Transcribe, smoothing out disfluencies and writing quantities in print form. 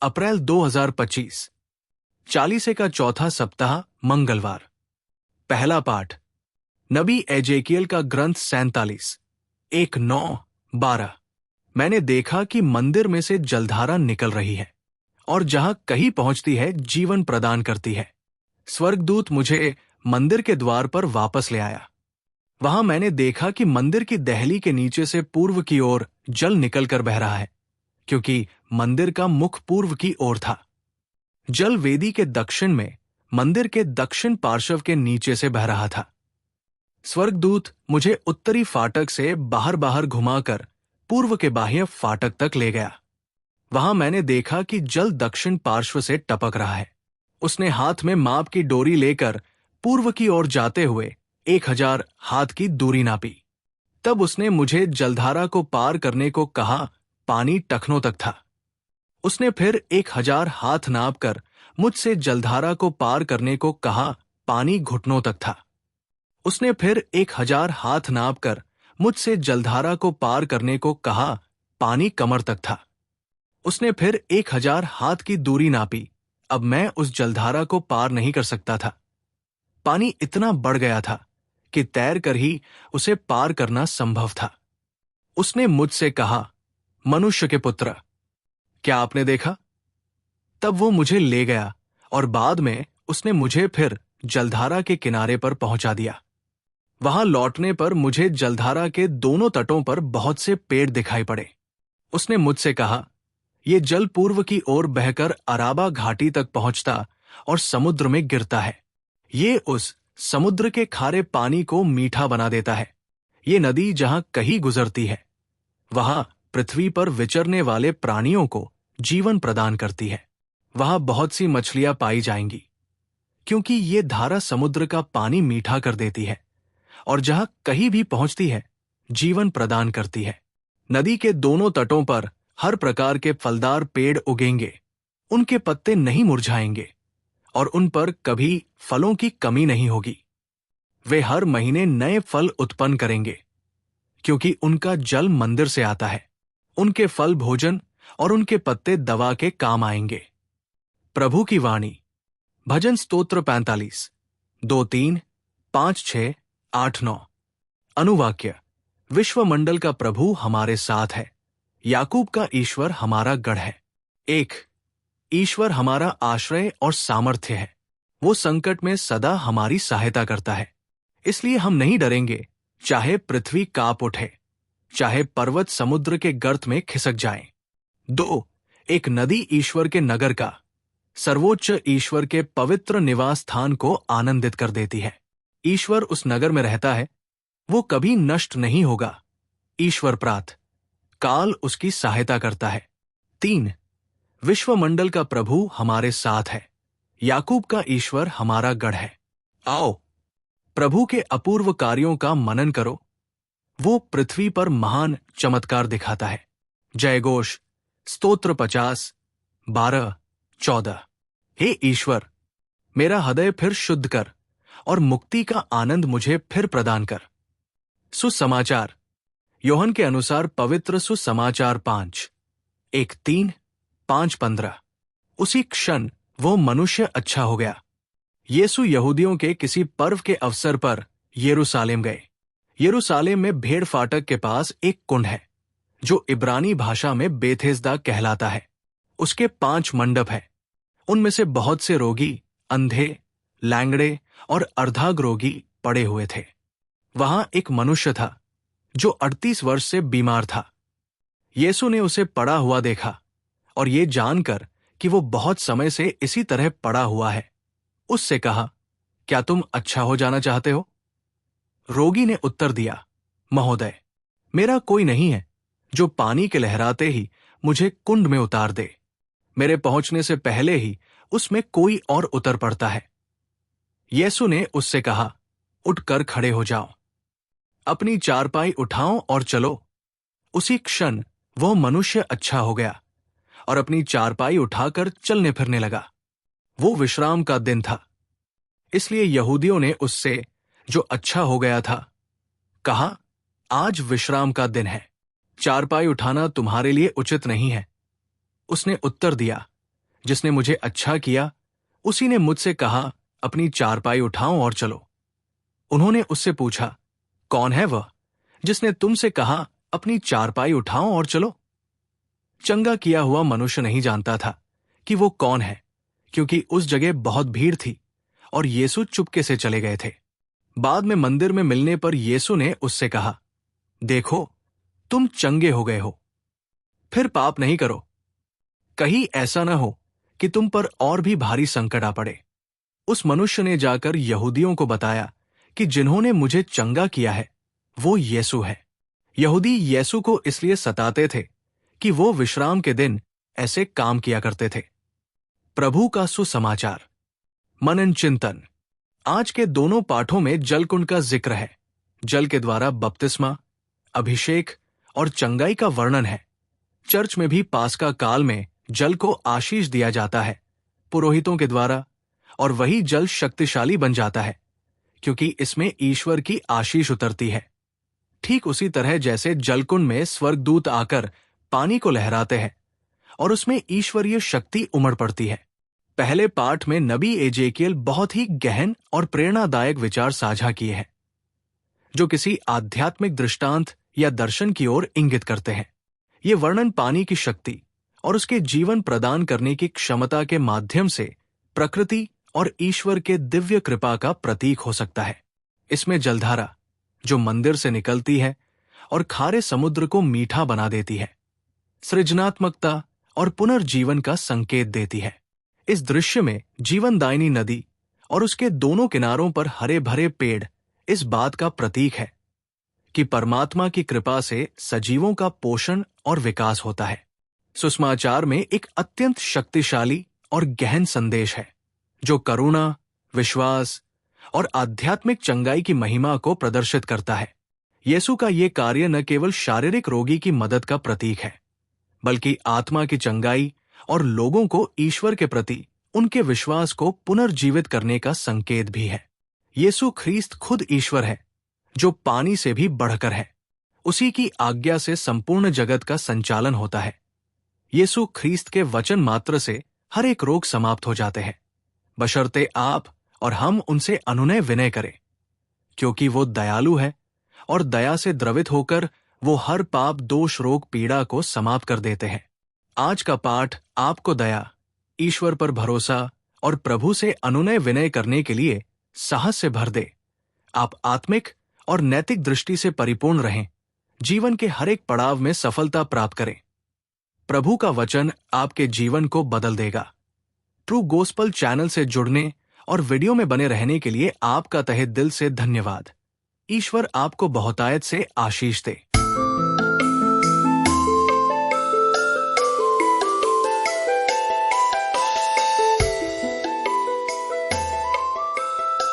अप्रैल 2025, चालीसे का चौथा सप्ताह, मंगलवार। पहला पाठ नबी एजेकियल का ग्रंथ 47, 1-9-12। मैंने देखा कि मंदिर में से जलधारा निकल रही है और जहां कहीं पहुंचती है जीवन प्रदान करती है। स्वर्गदूत मुझे मंदिर के द्वार पर वापस ले आया। वहां मैंने देखा कि मंदिर की दहली के नीचे से पूर्व की ओर जल निकलकर बह रहा है, क्योंकि मंदिर का मुख पूर्व की ओर था। जल वेदी के दक्षिण में मंदिर के दक्षिण पार्श्व के नीचे से बह रहा था। स्वर्गदूत मुझे उत्तरी फाटक से बाहर बाहर घुमाकर पूर्व के बाह्य फाटक तक ले गया। वहां मैंने देखा कि जल दक्षिण पार्श्व से टपक रहा है। उसने हाथ में माप की डोरी लेकर पूर्व की ओर जाते हुए 1000 हाथ की दूरी नापी। तब उसने मुझे जलधारा को पार करने को कहा। पानी टखनों तक था। उसने फिर 1000 हाथ नापकर मुझसे जलधारा को पार करने को कहा। पानी घुटनों तक था। उसने फिर 1000 हाथ नापकर मुझसे जलधारा को पार करने को कहा। पानी कमर तक था। उसने फिर 1000 हाथ की दूरी नापी। अब मैं उस जलधारा को पार नहीं कर सकता था। पानी इतना बढ़ गया था कि तैर कर ही उसे पार करना संभव था। उसने मुझसे कहा, मनुष्य के पुत्र, क्या आपने देखा? तब वो मुझे ले गया और बाद में उसने मुझे फिर जलधारा के किनारे पर पहुंचा दिया। वहां लौटने पर मुझे जलधारा के दोनों तटों पर बहुत से पेड़ दिखाई पड़े। उसने मुझसे कहा, ये जल पूर्व की ओर बहकर अराबा घाटी तक पहुंचता और समुद्र में गिरता है। ये उस समुद्र के खारे पानी को मीठा बना देता है। ये नदी जहां कहीं गुजरती है, वहां पृथ्वी पर विचरने वाले प्राणियों को जीवन प्रदान करती है। वहां बहुत सी मछलियां पाई जाएंगी, क्योंकि ये धारा समुद्र का पानी मीठा कर देती है और जहां कहीं भी पहुंचती है जीवन प्रदान करती है। नदी के दोनों तटों पर हर प्रकार के फलदार पेड़ उगेंगे। उनके पत्ते नहीं मुरझाएंगे और उन पर कभी फलों की कमी नहीं होगी। वे हर महीने नए फल उत्पन्न करेंगे, क्योंकि उनका जल मंदिर से आता है। उनके फल भोजन और उनके पत्ते दवा के काम आएंगे। प्रभु की वाणी। भजन स्तोत्र 45, 2-3, 5-6, 8-9। अनुवाक्य। विश्वमंडल का प्रभु हमारे साथ है। याकूब का ईश्वर हमारा गढ़ है। 1। ईश्वर हमारा आश्रय और सामर्थ्य है। वो संकट में सदा हमारी सहायता करता है। इसलिए हम नहीं डरेंगे, चाहे पृथ्वी कांप उठे, चाहे पर्वत समुद्र के गर्त में खिसक जाएं। 2। एक नदी ईश्वर के नगर का, सर्वोच्च ईश्वर के पवित्र निवास स्थान को आनंदित कर देती है। ईश्वर उस नगर में रहता है, वो कभी नष्ट नहीं होगा। ईश्वर प्रात काल उसकी सहायता करता है। 3। विश्वमंडल का प्रभु हमारे साथ है। याकूब का ईश्वर हमारा गढ़ है। आओ, प्रभु के अपूर्व कार्यों का मनन करो। वो पृथ्वी पर महान चमत्कार दिखाता है। जयघोष। स्तोत्र 50, 12, 14। हे ईश्वर, मेरा हृदय फिर शुद्ध कर और मुक्ति का आनंद मुझे फिर प्रदान कर। सुसमाचार। योहन के अनुसार पवित्र सुसमाचार 5, 1-3, 5-15। उसी क्षण वो मनुष्य अच्छा हो गया। यीशु यहूदियों के किसी पर्व के अवसर पर यरूशलेम गए। यरूशलेम में भेड़ फाटक के पास एक कुंड है, जो इब्रानी भाषा में बेथेस्दा कहलाता है। उसके 5 मंडप हैं। उनमें से बहुत से रोगी, अंधे, लैंगड़े और अर्धांग रोगी पड़े हुए थे। वहां एक मनुष्य था जो 38 वर्ष से बीमार था। यीशु ने उसे पड़ा हुआ देखा और ये जानकर कि वो बहुत समय से इसी तरह पड़ा हुआ है, उससे कहा, क्या तुम अच्छा हो जाना चाहते हो? रोगी ने उत्तर दिया, महोदय, मेरा कोई नहीं है जो पानी के लहराते ही मुझे कुंड में उतार दे। मेरे पहुंचने से पहले ही उसमें कोई और उतर पड़ता है। यीशु ने उससे कहा, उठकर खड़े हो जाओ, अपनी चारपाई उठाओ और चलो। उसी क्षण वह मनुष्य अच्छा हो गया और अपनी चारपाई उठाकर चलने फिरने लगा। वो विश्राम का दिन था, इसलिए यहूदियों ने उससे, जो अच्छा हो गया था, कहा, आज विश्राम का दिन है, चारपाई उठाना तुम्हारे लिए उचित नहीं है। उसने उत्तर दिया, जिसने मुझे अच्छा किया उसी ने मुझसे कहा, अपनी चारपाई उठाओ और चलो। उन्होंने उससे पूछा, कौन है वह जिसने तुमसे कहा, अपनी चारपाई उठाओ और चलो? चंगा किया हुआ मनुष्य नहीं जानता था कि वो कौन है, क्योंकि उस जगह बहुत भीड़ थी और यीशु चुपके से चले गए थे। बाद में मंदिर में मिलने पर यीशु ने उससे कहा, देखो, तुम चंगे हो गए हो, फिर पाप नहीं करो, कहीं ऐसा न हो कि तुम पर और भी भारी संकट आ पड़े। उस मनुष्य ने जाकर यहूदियों को बताया कि जिन्होंने मुझे चंगा किया है वो यीशु है। यहूदी यीशु को इसलिए सताते थे कि वो विश्राम के दिन ऐसे काम किया करते थे। प्रभु का सुसमाचार। मनन चिंतन। आज के दोनों पाठों में जलकुंड का जिक्र है। जल के द्वारा बपतिस्मा, अभिषेक और चंगाई का वर्णन है। चर्च में भी पास्का काल में जल को आशीष दिया जाता है पुरोहितों के द्वारा, और वही जल शक्तिशाली बन जाता है क्योंकि इसमें ईश्वर की आशीष उतरती है। ठीक उसी तरह जैसे जलकुंड में स्वर्गदूत आकर पानी को लहराते हैं और उसमें ईश्वरीय शक्ति उमड़ पड़ती है। पहले पाठ में नबी एजेकियल बहुत ही गहन और प्रेरणादायक विचार साझा किए हैं, जो किसी आध्यात्मिक दृष्टांत या दर्शन की ओर इंगित करते हैं। ये वर्णन पानी की शक्ति और उसके जीवन प्रदान करने की क्षमता के माध्यम से प्रकृति और ईश्वर के दिव्य कृपा का प्रतीक हो सकता है। इसमें जलधारा जो मंदिर से निकलती है और खारे समुद्र को मीठा बना देती है, सृजनात्मकता और पुनर्जीवन का संकेत देती है। इस दृश्य में जीवनदायिनी नदी और उसके दोनों किनारों पर हरे भरे पेड़ इस बात का प्रतीक है कि परमात्मा की कृपा से सजीवों का पोषण और विकास होता है। सुसमाचार में एक अत्यंत शक्तिशाली और गहन संदेश है जो करुणा, विश्वास और आध्यात्मिक चंगाई की महिमा को प्रदर्शित करता है। यीशु का ये कार्य न केवल शारीरिक रोगी की मदद का प्रतीक है, बल्कि आत्मा की चंगाई और लोगों को ईश्वर के प्रति उनके विश्वास को पुनर्जीवित करने का संकेत भी है। यीशु ख्रीस्त खुद ईश्वर है जो पानी से भी बढ़कर है। उसी की आज्ञा से संपूर्ण जगत का संचालन होता है। यीशु ख्रीस्त के वचन मात्र से हर एक रोग समाप्त हो जाते हैं, बशर्ते आप और हम उनसे अनुनय विनय करें, क्योंकि वो दयालु है और दया से द्रवित होकर वो हर पाप, दोष, रोग, पीड़ा को समाप्त कर देते हैं। आज का पाठ आपको दया, ईश्वर पर भरोसा और प्रभु से अनुनय विनय करने के लिए साहस से भर दे। आप आत्मिक और नैतिक दृष्टि से परिपूर्ण रहें, जीवन के हर एक पड़ाव में सफलता प्राप्त करें। प्रभु का वचन आपके जीवन को बदल देगा। ट्रू गॉस्पेल चैनल से जुड़ने और वीडियो में बने रहने के लिए आपका तहे दिल से धन्यवाद। ईश्वर आपको बहुतायत से आशीष दे।